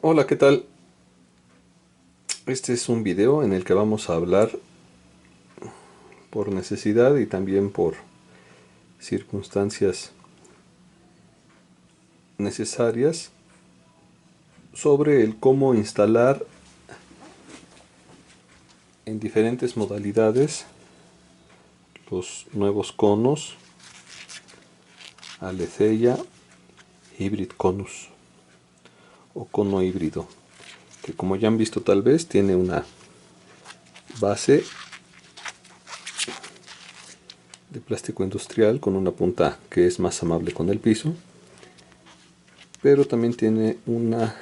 Hola, ¿qué tal? Este es un video en el que vamos a hablar por necesidad y también por circunstancias necesarias sobre el cómo instalar en diferentes modalidades los nuevos conos Aletheia Hybrid Conus o cono híbrido, que como ya han visto tal vez tiene una base de plástico industrial con una punta que es más amable con el piso, pero también tiene una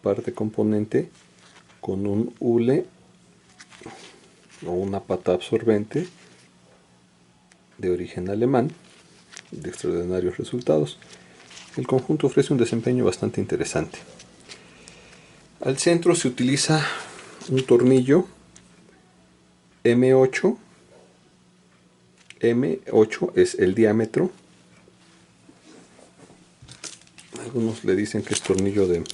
parte componente con un hule o una pata absorbente de origen alemán de extraordinarios resultados. El conjunto ofrece un desempeño bastante interesante. Al centro se utiliza un tornillo M8. M8 es el diámetro. Algunos le dicen que es tornillo de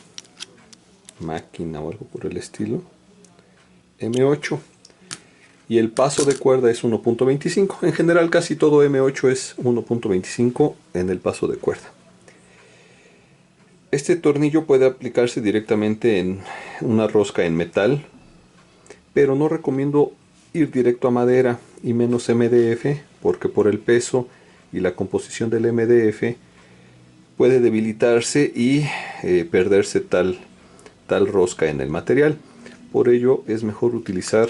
máquina o algo por el estilo. M8. Y el paso de cuerda es 1.25. En general casi todo M8 es 1.25 en el paso de cuerda. Este tornillo puede aplicarse directamente en una rosca en metal, pero no recomiendo ir directo a madera y menos MDF, porque por el peso y la composición del MDF puede debilitarse y perderse tal rosca en el material. Por ello es mejor utilizar,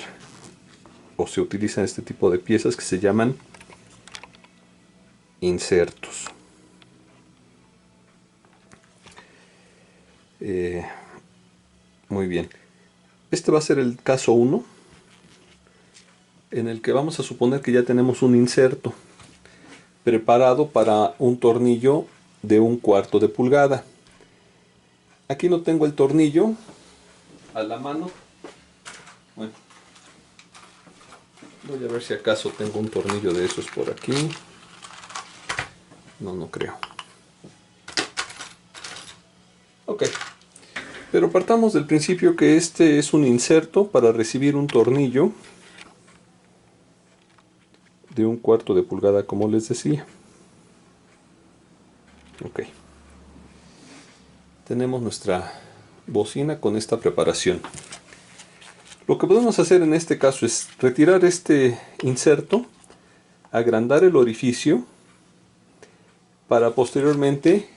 o se utilizan este tipo de piezas que se llaman insertos. Muy bien, este va a ser el caso 1, en el que vamos a suponer que ya tenemos un inserto preparado para un tornillo de 1/4 de pulgada. Aquí no tengo el tornillo a la mano. Bueno, voy a ver si acaso tengo un tornillo de esos por aquí. No creo. Ok, pero partamos del principio que este es un inserto para recibir un tornillo de 1/4 de pulgada, como les decía. Ok, tenemos nuestra bocina con esta preparación. Lo que podemos hacer en este caso es retirar este inserto, agrandar el orificio para posteriormente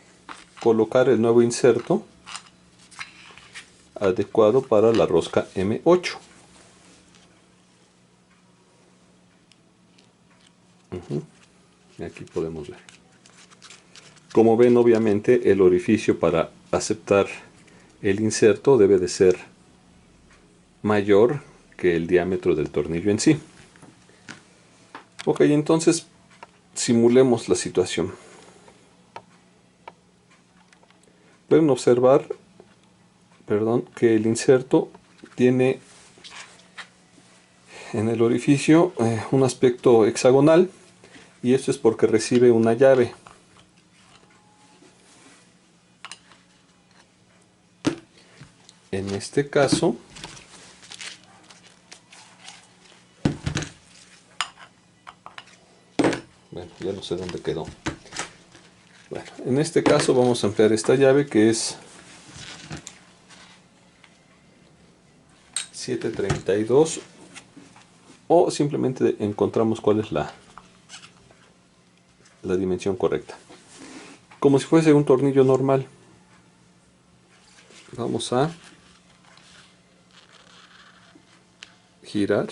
colocar el nuevo inserto adecuado para la rosca M8. Aquí podemos ver. Como ven, obviamente el orificio para aceptar el inserto debe de ser mayor que el diámetro del tornillo en sí. Ok, entonces simulemos la situación. Pueden observar, que el inserto tiene en el orificio un aspecto hexagonal, y esto es porque recibe una llave. En este caso, bueno, ya no sé dónde quedó. Bueno, en este caso vamos a emplear esta llave que es 732, o simplemente encontramos cuál es la dimensión correcta. Como si fuese un tornillo normal. Vamos a girar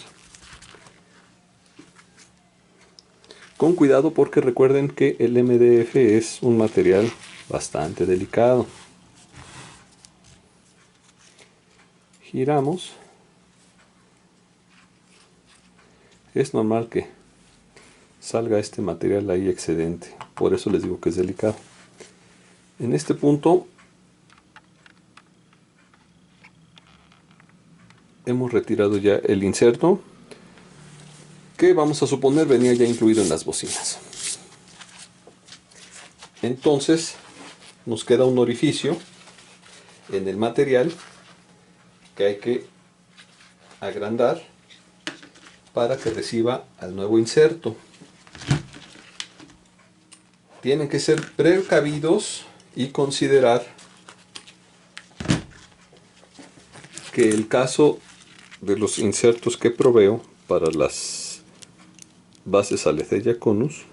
con cuidado, porque recuerden que el MDF es un material bastante delicado. Giramos. Es normal que salga este material ahí excedente, por eso les digo que es delicado. En este punto hemos retirado ya el inserto, que vamos a suponer venía ya incluido en las bocinas. Entonces nos queda un orificio en el material que hay que agrandar para que reciba al nuevo inserto. Tienen que ser precavidos y considerar que el caso de los insertos que proveo para las bases Aletheia conus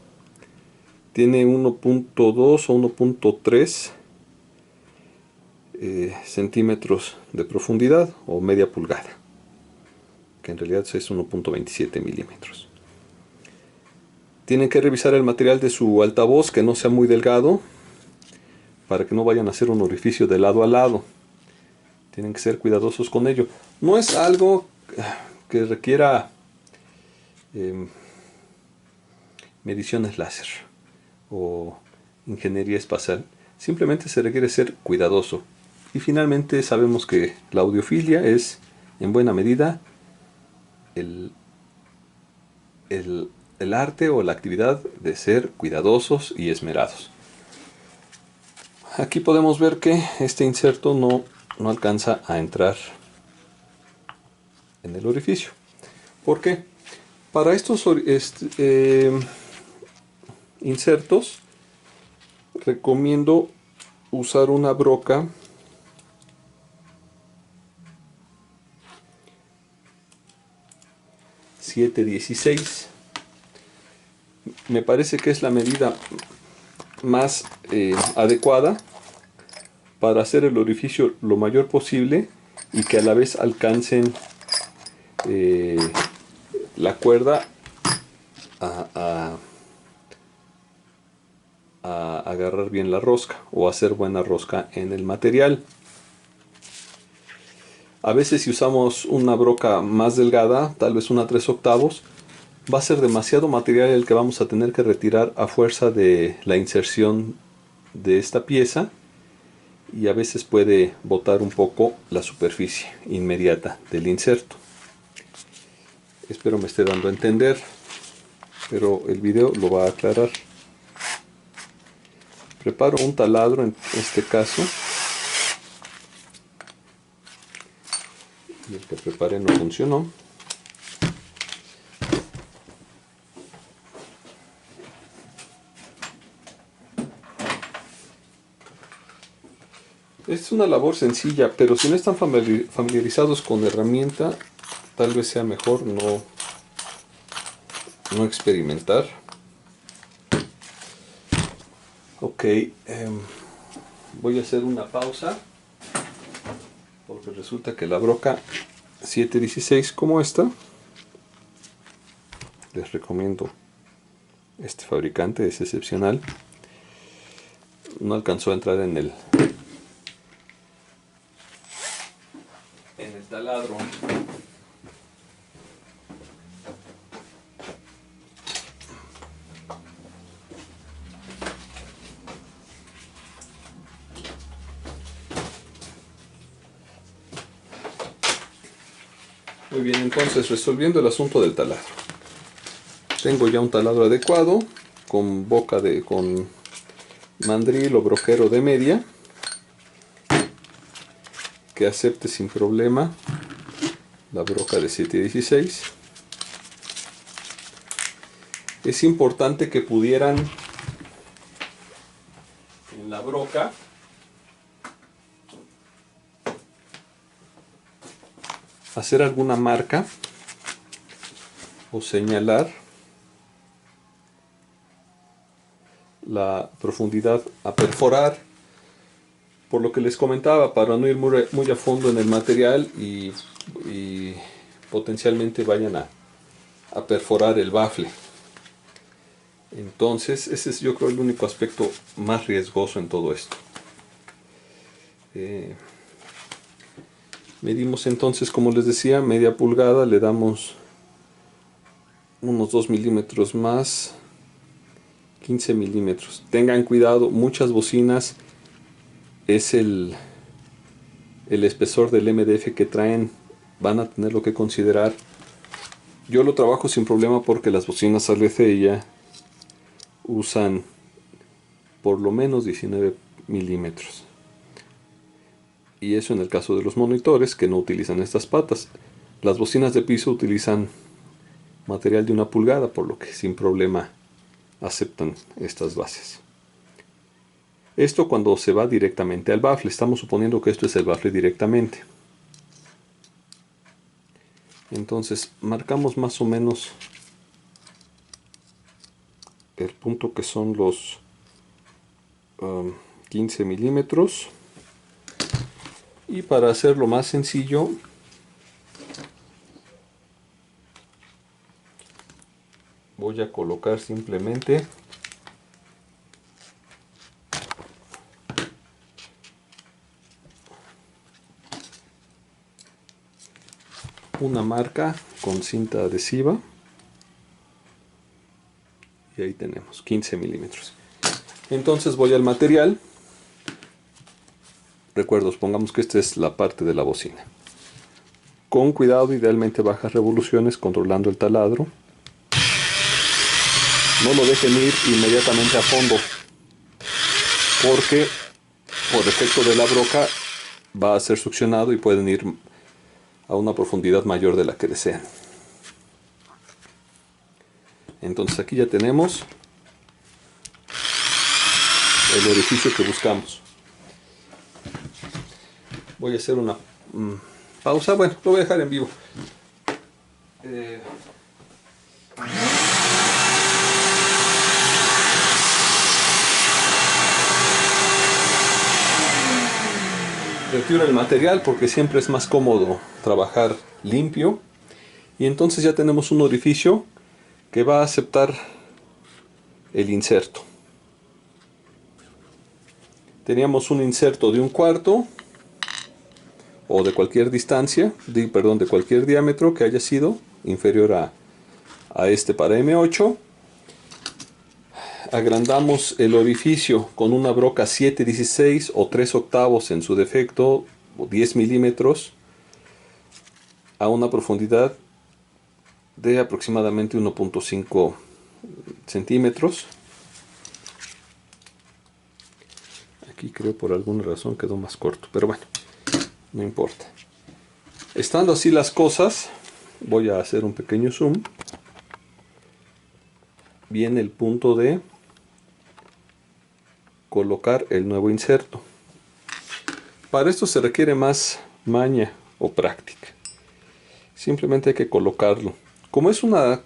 tiene 1.2 o 1.3 centímetros de profundidad o media pulgada, que en realidad es 1.27 milímetros. Tienen que revisar el material de su altavoz, que no sea muy delgado, para que no vayan a hacer un orificio de lado a lado. Tienen que ser cuidadosos con ello. No es algo que requiera mediciones láser o ingeniería espacial. Simplemente se requiere ser cuidadoso. Y finalmente sabemos que la audiofilia es en buena medida el arte o la actividad de ser cuidadosos y esmerados. Aquí podemos ver que este inserto no alcanza a entrar en el orificio. ¿Por qué? Para estos insertos recomiendo usar una broca .716. Me parece que es la medida más adecuada para hacer el orificio lo mayor posible y que a la vez alcancen la cuerda a agarrar bien la rosca o hacer buena rosca en el material. A veces si usamos una broca más delgada, tal vez una 3/8, va a ser demasiado material el que vamos a tener que retirar a fuerza de la inserción de esta pieza, y a veces puede botar un poco la superficie inmediata del inserto. Espero me esté dando a entender, pero el video lo va a aclarar. Preparo un taladro en este caso, y el que preparé no funcionó. Es una labor sencilla, pero si no están familiarizados con la herramienta, tal vez sea mejor no experimentar. Ok, voy a hacer una pausa, porque resulta que la broca 716 como esta, les recomiendo este fabricante, es excepcional, no alcanzó a entrar en el taladro. Muy bien, entonces resolviendo el asunto del taladro. Tengo ya un taladro adecuado, con con mandril o broquero de media, que acepte sin problema la broca de 716. Es importante que pudieran en la broca hacer alguna marca o señalar la profundidad a perforar, por lo que les comentaba, para no ir muy a fondo en el material y potencialmente vayan a perforar el bafle. Entonces ese es, yo creo, el único aspecto más riesgoso en todo esto. Medimos entonces, como les decía, media pulgada, le damos unos 2 milímetros más, 15 milímetros. Tengan cuidado, muchas bocinas es el espesor del MDF que traen, van a tenerlo que considerar. Yo lo trabajo sin problema porque las bocinas Aletheia usan por lo menos 19 milímetros. Y eso en el caso de los monitores que no utilizan estas patas. Las bocinas de piso utilizan material de 1 pulgada, por lo que sin problema aceptan estas bases. Esto cuando se va directamente al bafle. Estamos suponiendo que esto es el bafle directamente. Entonces marcamos más o menos el punto que son los 15 milímetros. Y para hacerlo más sencillo, voy a colocar simplemente una marca con cinta adhesiva. Y ahí tenemos 15 milímetros. Entonces voy al material. Recuerdo, pongamos que esta es la parte de la bocina. Con cuidado, idealmente bajas revoluciones, controlando el taladro. No lo dejen ir inmediatamente a fondo, porque por efecto de la broca va a ser succionado y pueden ir a una profundidad mayor de la que desean. Entonces aquí ya tenemos el orificio que buscamos. Voy a hacer una pausa. Bueno, lo voy a dejar en vivo. Retiro el material porque siempre es más cómodo trabajar limpio. Y entonces ya tenemos un orificio que va a aceptar el inserto. Teníamos un inserto de 1/4 o de cualquier distancia, de cualquier diámetro que haya sido inferior a este para M8. Agrandamos el orificio con una broca 7/16 o 3/8 en su defecto, o 10 milímetros, a una profundidad de aproximadamente 1.5 centímetros. Aquí creo por alguna razón quedó más corto, pero bueno, no importa. Estando así las cosas, voy a hacer un pequeño zoom. Viene el punto de colocar el nuevo inserto. Para esto se requiere más maña o práctica. Simplemente hay que colocarlo. Como es una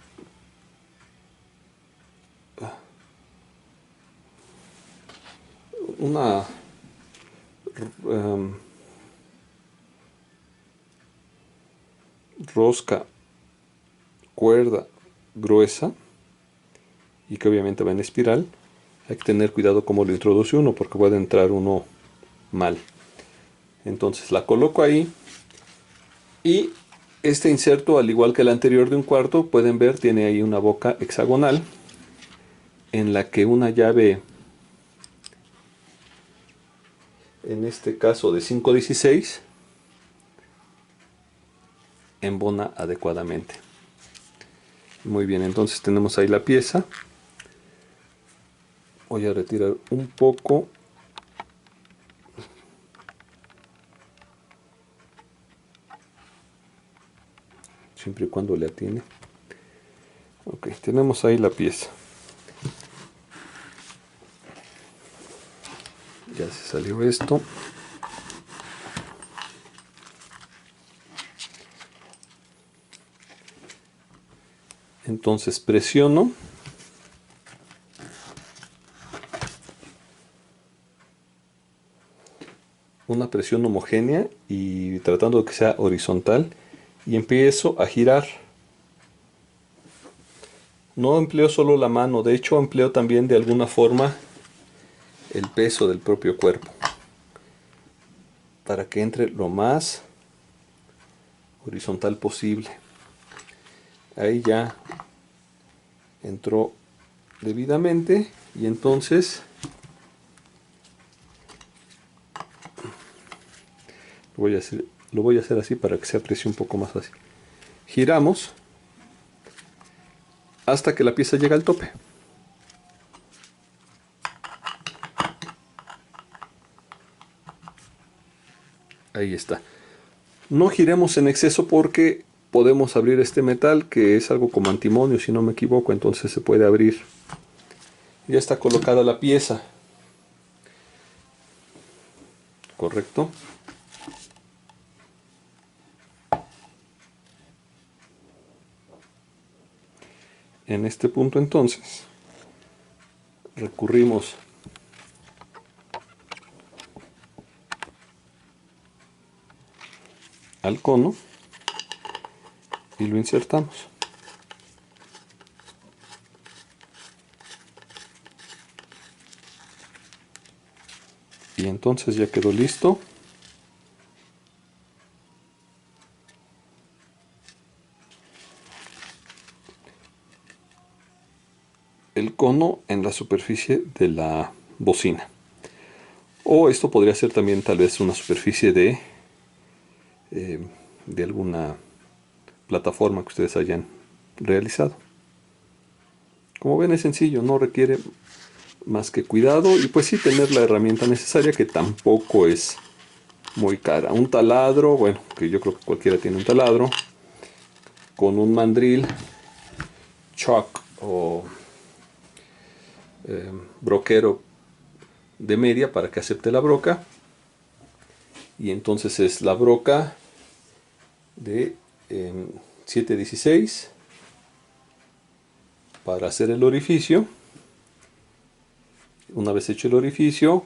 rosca cuerda gruesa y que obviamente va en espiral, hay que tener cuidado cómo lo introduce uno porque puede entrar uno mal. Entonces la coloco ahí y este inserto, al igual que el anterior de 1/4, pueden ver tiene ahí una boca hexagonal en la que una llave, en este caso de 5/16, embona adecuadamente. Muy bien, entonces tenemos ahí la pieza. Voy a retirar un poco siempre y cuando le atiene. Ok, tenemos ahí la pieza. Ya se salió esto. Entonces presiono. Una presión homogénea y tratando de que sea horizontal, y empiezo a girar. No empleo solo la mano, de hecho empleo también de alguna forma el peso del propio cuerpo para que entre lo más horizontal posible. Ahí ya entró debidamente y entonces lo voy a hacer así para que se aprecie un poco más fácil. Giramos hasta que la pieza llega al tope. Ahí está. No giremos en exceso porque podemos abrir este metal, que es algo como antimonio si no me equivoco, entonces se puede abrir. Ya está colocada la pieza. Correcto. En este punto entonces recurrimos al cono y lo insertamos. Y entonces ya quedó listo. El cono en la superficie de la bocina. O esto podría ser también tal vez una superficie de alguna plataforma que ustedes hayan realizado. Como ven, es sencillo, no requiere más que cuidado y pues sí tener la herramienta necesaria, que tampoco es muy cara. Un taladro, bueno, que yo creo que cualquiera tiene un taladro, con un mandril, chalk o broquero de media para que acepte la broca. Y entonces es la broca de 7/16 para hacer el orificio. Una vez hecho el orificio,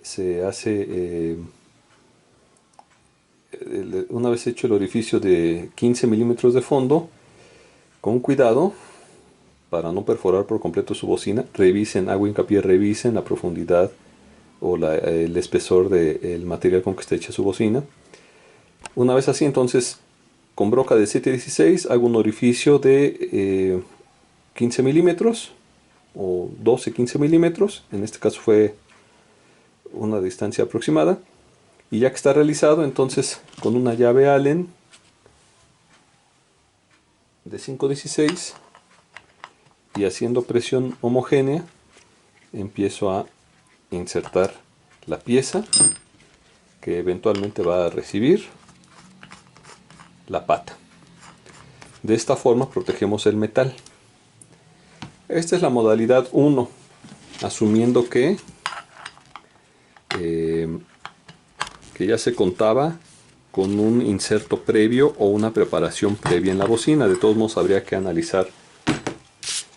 se hace una vez hecho el orificio de 15 milímetros de fondo, con cuidado para no perforar por completo su bocina. Revisen, hago hincapié, revisen la profundidad o el espesor del material con que está hecha su bocina. Una vez así, entonces con broca de 7/16 hago un orificio de 15 milímetros o 12-15 milímetros. En este caso fue una distancia aproximada. Y ya que está realizado, entonces con una llave Allen de 5/16 y haciendo presión homogénea, empiezo a insertar la pieza que eventualmente va a recibir la pata. De esta forma protegemos el metal. Esta es la modalidad 1, asumiendo que ya se contaba con un inserto previo o una preparación previa en la bocina. De todos modos habría que analizar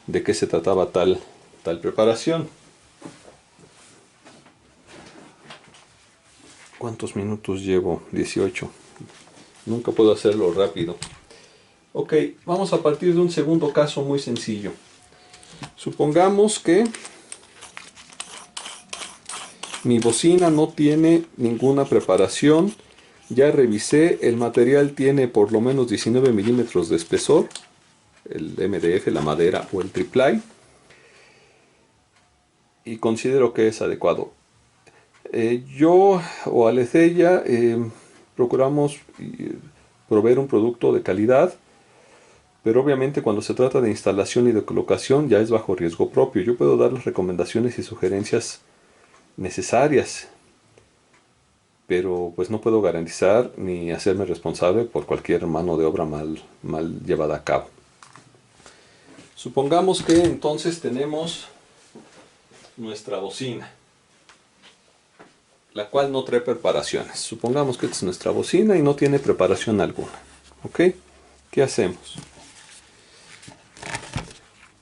de qué se trataba tal preparación. ¿Cuántos minutos llevo? 18. Nunca puedo hacerlo rápido. Ok, vamos a partir de un segundo caso muy sencillo. Supongamos que mi bocina no tiene ninguna preparación. Ya revisé, el material tiene por lo menos 19 milímetros de espesor, el MDF, la madera o el triplay, y considero que es adecuado. Yo o Alecella procuramos proveer un producto de calidad, pero obviamente cuando se trata de instalación y de colocación ya es bajo riesgo propio. Yo puedo dar las recomendaciones y sugerencias necesarias, pero pues no puedo garantizar ni hacerme responsable por cualquier mano de obra mal llevada a cabo. Supongamos que entonces tenemos nuestra bocina, la cual no trae preparaciones. Supongamos que esta es nuestra bocina y no tiene preparación alguna. ¿Ok? ¿Qué hacemos?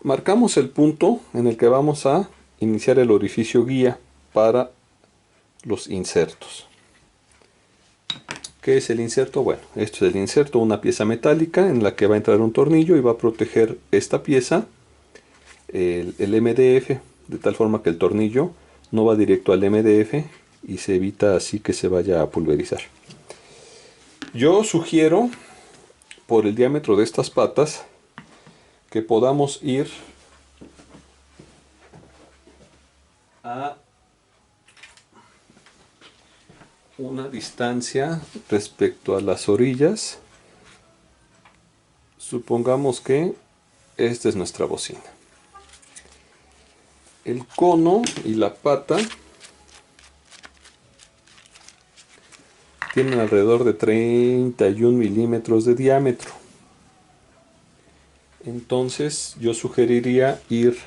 Marcamos el punto en el que vamos a iniciar el orificio guía para los insertos. ¿Qué es el inserto? Bueno, esto es el inserto, una pieza metálica en la que va a entrar un tornillo y va a proteger esta pieza, el MDF, de tal forma que el tornillo no va directo al MDF y se evita así que se vaya a pulverizar. Yo sugiero, por el diámetro de estas patas, que podamos ir a una distancia respecto a las orillas. Supongamos que esta es nuestra bocina. El cono y la pata tienen alrededor de 31 milímetros de diámetro. Entonces yo sugeriría ir,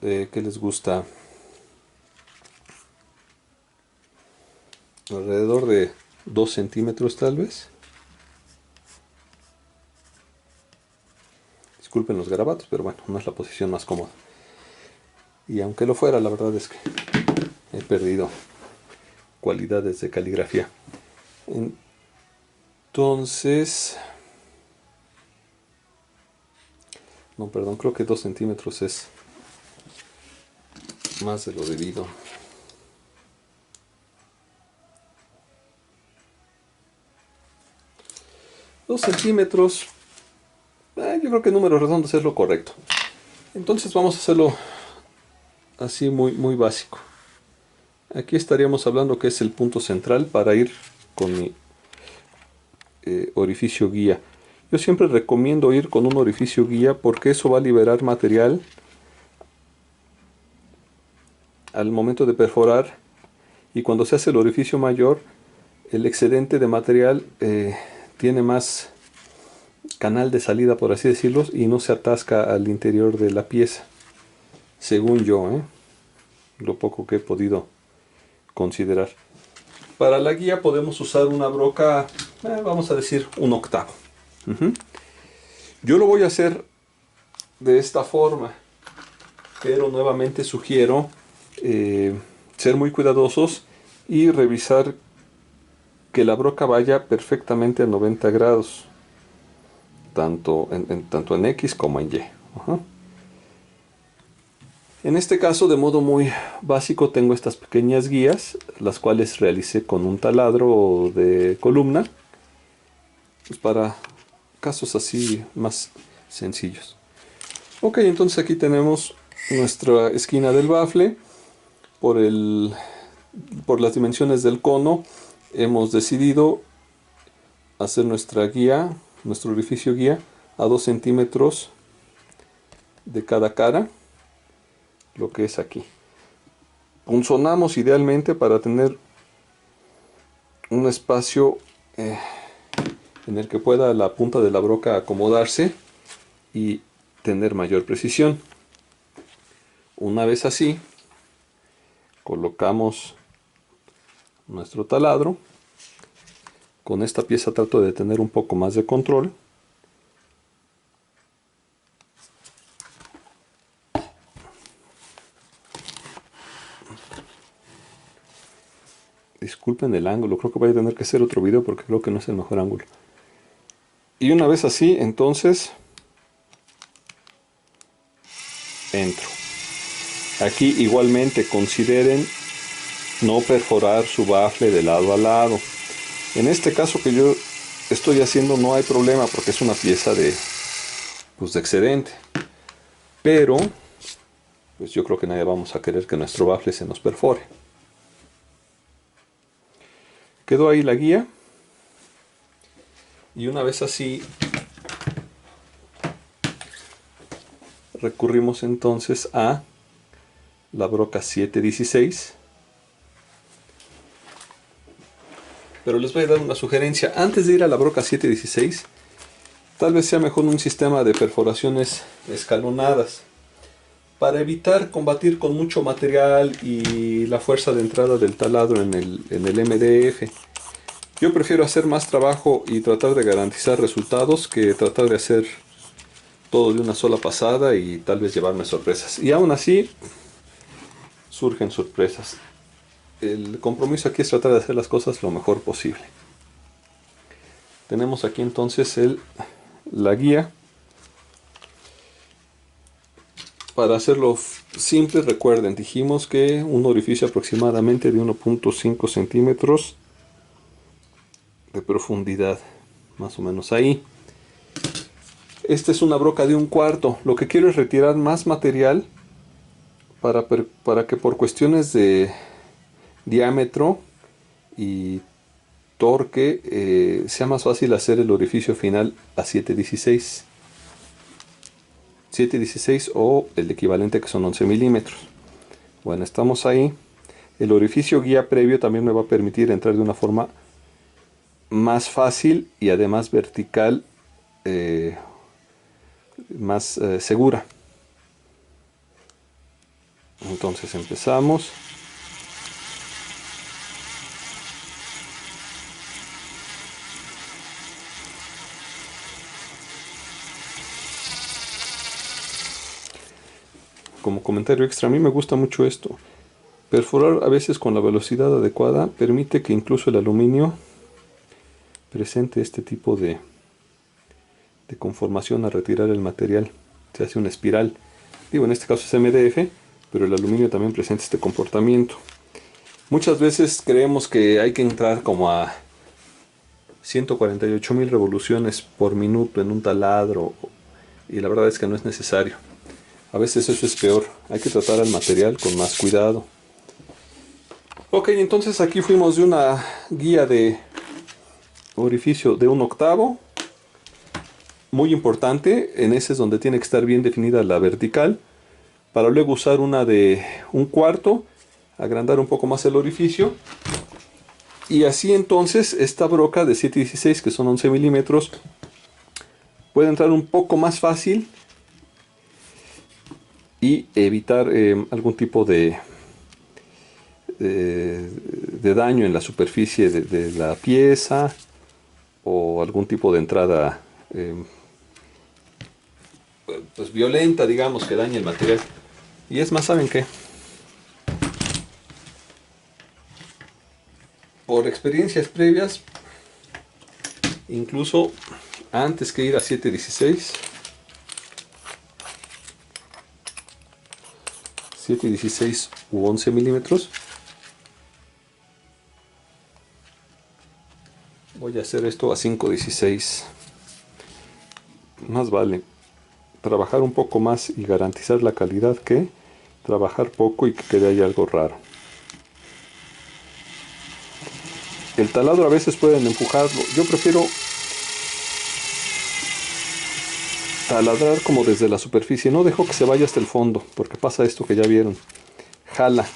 ¿qué les gusta? Alrededor de 2 centímetros tal vez. Disculpen los garabatos, pero bueno, no es la posición más cómoda. Y aunque lo fuera, la verdad es que he perdido cualidades de caligrafía. Entonces, no, perdón, creo que 2 centímetros es más de lo debido. Dos centímetros, yo creo que números redondos es lo correcto. Entonces vamos a hacerlo así muy básico. Aquí estaríamos hablando que es el punto central para ir con mi orificio guía. Yo siempre recomiendo ir con un orificio guía porque eso va a liberar material al momento de perforar, y cuando se hace el orificio mayor, el excedente de material tiene más canal de salida, por así decirlo, y no se atasca al interior de la pieza, según yo, lo poco que he podido considerar. Para la guía podemos usar una broca, vamos a decir 1/8. Yo lo voy a hacer de esta forma, pero nuevamente sugiero ser muy cuidadosos y revisar que la broca vaya perfectamente a 90 grados, tanto en X como en Y. En este caso, de modo muy básico, tengo estas pequeñas guías, las cuales realicé con un taladro de columna, pues para casos así más sencillos. Ok, entonces aquí tenemos nuestra esquina del bafle. Por las dimensiones del cono hemos decidido hacer nuestra guía, nuestro orificio guía, a 2 centímetros de cada cara, lo que es aquí. Punzonamos idealmente para tener un espacio en el que pueda la punta de la broca acomodarse y tener mayor precisión. Una vez así, colocamos nuestro taladro. Con esta pieza trato de tener un poco más de control. Disculpen el ángulo, creo que voy a tener que hacer otro video porque creo que no es el mejor ángulo. Y una vez así, entonces entro. Aquí igualmente consideren no perforar su bafle de lado a lado. En este caso que yo estoy haciendo no hay problema porque es una pieza de excedente. Pero pues yo creo que nadie vamos a querer que nuestro bafle se nos perfore. Quedó ahí la guía. Y una vez así, recurrimos entonces a la broca 716. Pero les voy a dar una sugerencia. Antes de ir a la broca 716, tal vez sea mejor un sistema de perforaciones escalonadas, para evitar combatir con mucho material y la fuerza de entrada del taladro en el MDF. Yo prefiero hacer más trabajo y tratar de garantizar resultados que tratar de hacer todo de una sola pasada y tal vez llevarme sorpresas. Y aún así, surgen sorpresas. El compromiso aquí es tratar de hacer las cosas lo mejor posible. Tenemos aquí entonces la guía. Para hacerlo simple, recuerden, dijimos que un orificio aproximadamente de 1.5 centímetros de profundidad, más o menos ahí. Esta es una broca de 1/4. Lo que quiero es retirar más material para que por cuestiones de diámetro y torque sea más fácil hacer el orificio final a 716. 716 o el equivalente, que son 11 milímetros. Bueno, estamos ahí. El orificio guía previo también me va a permitir entrar de una forma más fácil y además vertical, más segura. Entonces empezamos. Como comentario extra, a mí me gusta mucho esto. Perforar a veces con la velocidad adecuada permite que incluso el aluminio presente este tipo de conformación al retirar el material. Se hace una espiral. Digo, en este caso es MDF, pero el aluminio también presenta este comportamiento. Muchas veces creemos que hay que entrar como a 148.000 revoluciones por minuto en un taladro, y la verdad es que no es necesario. A veces eso es peor, hay que tratar al material con más cuidado. Ok, entonces aquí fuimos de una guía de orificio de 1/8, muy importante. En ese es donde tiene que estar bien definida la vertical, para luego usar una de 1/4, agrandar un poco más el orificio, y así entonces esta broca de 7/16, que son 11 milímetros, puede entrar un poco más fácil y evitar algún tipo de daño en la superficie de la pieza, o algún tipo de entrada pues violenta, digamos, que dañe el material. Y es más, ¿saben qué? Por experiencias previas, incluso antes que ir a 7/16, 7/16 u 11 milímetros, voy a hacer esto a 5/16. Más vale trabajar un poco más y garantizar la calidad que trabajar poco y que quede ahí algo raro. El taladro a veces pueden empujarlo. Yo prefiero taladrar como desde la superficie. No dejo que se vaya hasta el fondo, porque pasa esto que ya vieron. Jala.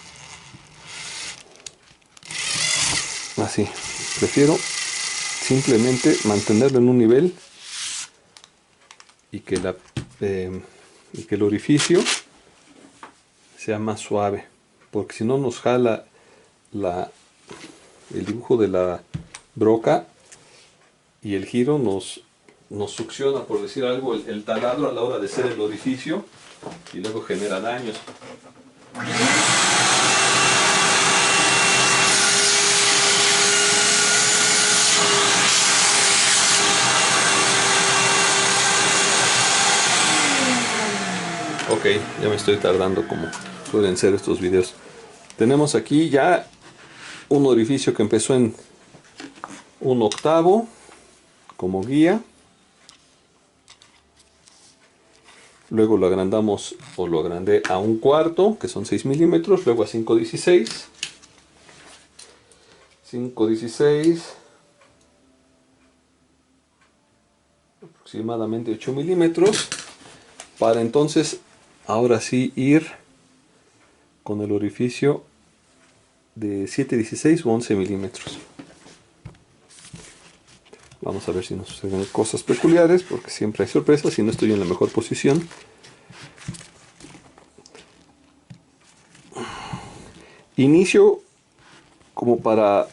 Así. Prefiero simplemente mantenerlo en un nivel y que el orificio sea más suave, porque si no nos jala el dibujo de la broca, y el giro nos succiona, por decir algo, el taladro a la hora de hacer el orificio, y luego genera daños. Ok, ya me estoy tardando como suelen ser estos videos. Tenemos aquí ya un orificio que empezó en 1/8 como guía. Luego lo agrandamos, o lo agrandé a 1/4, que son 6 milímetros. Luego a 5/16. 5/16. Aproximadamente 8 milímetros. Para entonces, ahora sí, ir con el orificio de 7/16 u 11 milímetros. Vamos a ver si nos suceden cosas peculiares, porque siempre hay sorpresas y no estoy en la mejor posición. Inicio como para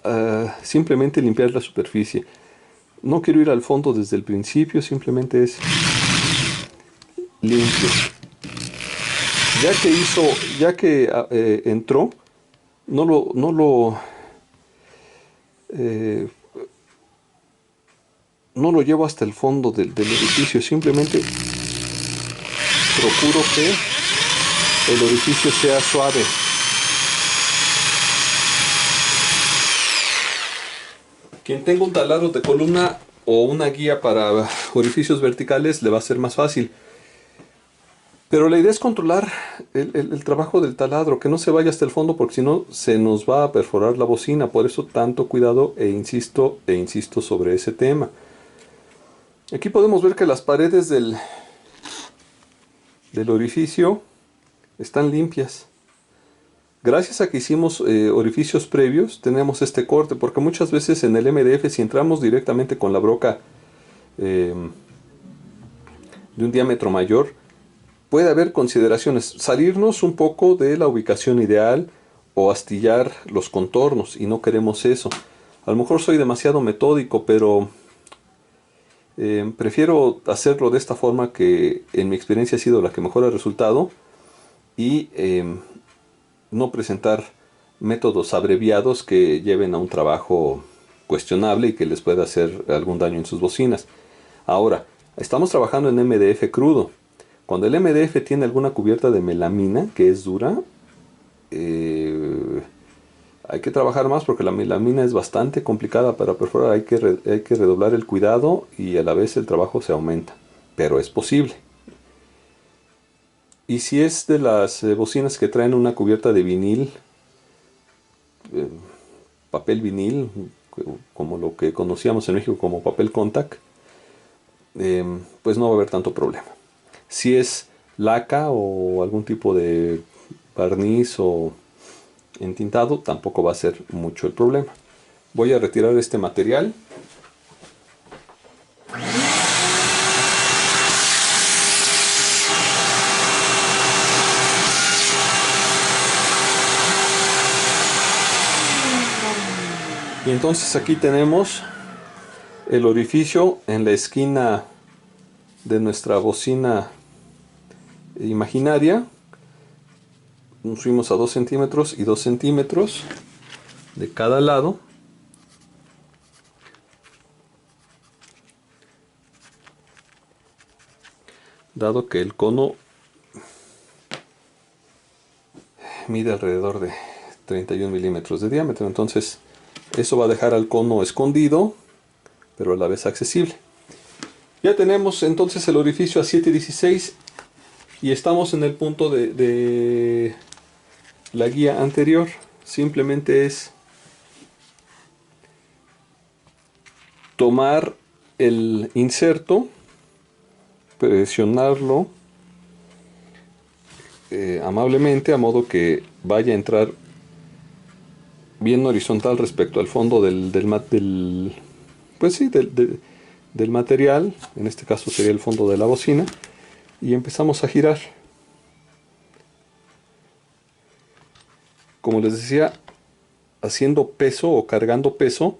simplemente limpiar la superficie. No quiero ir al fondo desde el principio, simplemente es limpio. Ya que entró, eh, no lo llevo hasta el fondo del orificio, simplemente procuro que el orificio sea suave. Quien tenga un taladro de columna o una guía para orificios verticales le va a ser más fácil. Pero la idea es controlar el trabajo del taladro, que no se vaya hasta el fondo, porque si no se nos va a perforar la bocina. Por eso tanto cuidado, e insisto sobre ese tema. Aquí podemos ver que las paredes del orificio están limpias. Gracias a que hicimos orificios previos, tenemos este corte, porque muchas veces en el MDF, si entramos directamente con la broca de un diámetro mayor, puede haber consideraciones, salirnos un poco de la ubicación ideal o astillar los contornos, y no queremos eso. A lo mejor soy demasiado metódico, pero prefiero hacerlo de esta forma, que en mi experiencia ha sido la que mejor ha resultado, y no presentar métodos abreviados que lleven a un trabajo cuestionable y que les pueda hacer algún daño en sus bocinas. Ahora, estamos trabajando en MDF crudo. Cuando el MDF tiene alguna cubierta de melamina, que es dura, hay que trabajar más, porque la melamina es bastante complicada para perforar. Hay que redoblar el cuidado y a la vez el trabajo se aumenta. Pero es posible. Y si es de las bocinas que traen una cubierta de vinil, eh, papel vinil, como lo que conocíamos en México como papel contact, pues no va a haber tanto problema. Si es laca o algún tipo de barniz o entintado, tampoco va a ser mucho el problema. Voy a retirar este material. Y entonces aquí tenemos el orificio en la esquina de nuestra bocina imaginaria. Nos fuimos a 2 centímetros y 2 centímetros de cada lado. Dado que el cono mide alrededor de 31 milímetros de diámetro, entonces eso va a dejar al cono escondido, pero a la vez accesible. Ya tenemos entonces el orificio a 7/16 y estamos en el punto de la guía anterior. Simplemente es tomar el inserto, presionarlo amablemente, a modo que vaya a entrar bien horizontal respecto al fondo pues sí, del material. En este caso sería el fondo de la bocina, y empezamos a girar. Como les decía, haciendo peso o cargando peso,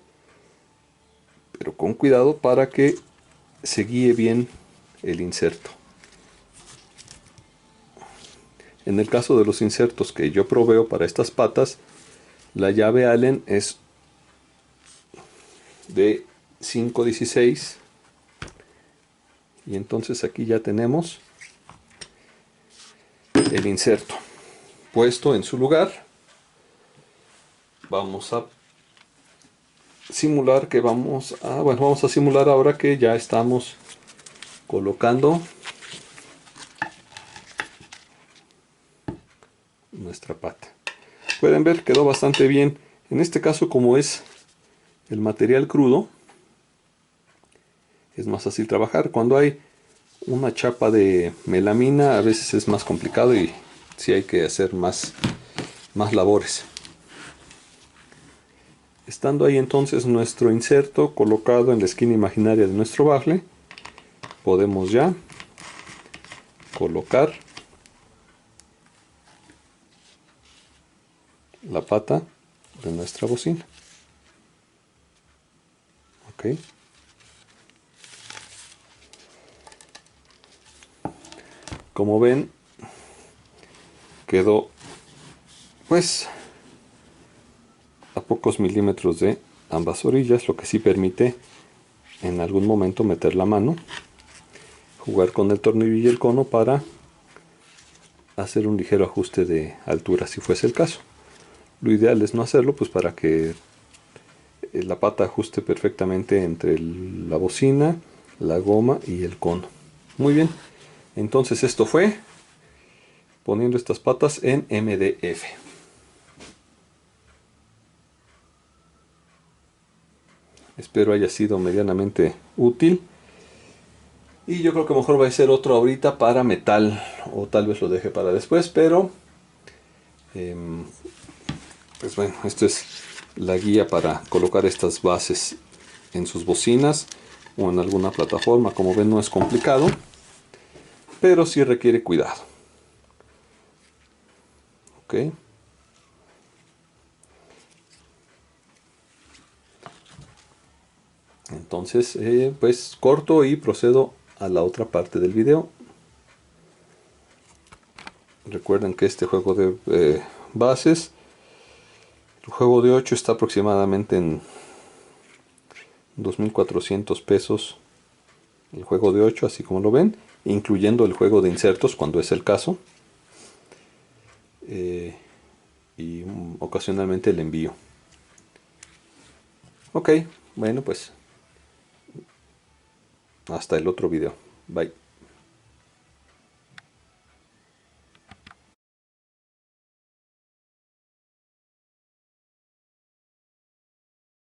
pero con cuidado para que se guíe bien el inserto. En el caso de los insertos que yo proveo para estas patas, la llave Allen es de 5/16, y entonces aquí ya tenemos el inserto puesto en su lugar. Vamos a simular que vamos a simular ahora que ya estamos colocando nuestra pata. Pueden ver, quedó bastante bien. En este caso, como es el material crudo, es más fácil trabajar. Cuando hay una chapa de melamina, a veces es más complicado y sí hay que hacer más labores. Estando ahí entonces nuestro inserto colocado en la esquina imaginaria de nuestro bafle, podemos ya colocar la pata de nuestra bocina. Ok. Como ven, quedó pues a pocos milímetros de ambas orillas, lo que sí permite en algún momento meter la mano, jugar con el tornillo y el cono para hacer un ligero ajuste de altura si fuese el caso. Lo ideal es no hacerlo, pues para que la pata ajuste perfectamente entre la bocina, la goma y el cono. Muy bien, entonces esto fue poniendo estas patas en MDF. Espero haya sido medianamente útil. Y yo creo que mejor va a ser otro ahorita para metal, o tal vez lo deje para después, pero Pues bueno, esto es la guía para colocar estas bases en sus bocinas o en alguna plataforma. Como ven, no es complicado, pero sí requiere cuidado. Ok. Entonces, pues corto y procedo a la otra parte del video. Recuerden que este juego de bases, el juego de 8 está aproximadamente en 2.400 pesos. El juego de 8, así como lo ven, incluyendo el juego de insertos cuando es el caso. Y ocasionalmente el envío. Ok, bueno, pues hasta el otro video. Bye.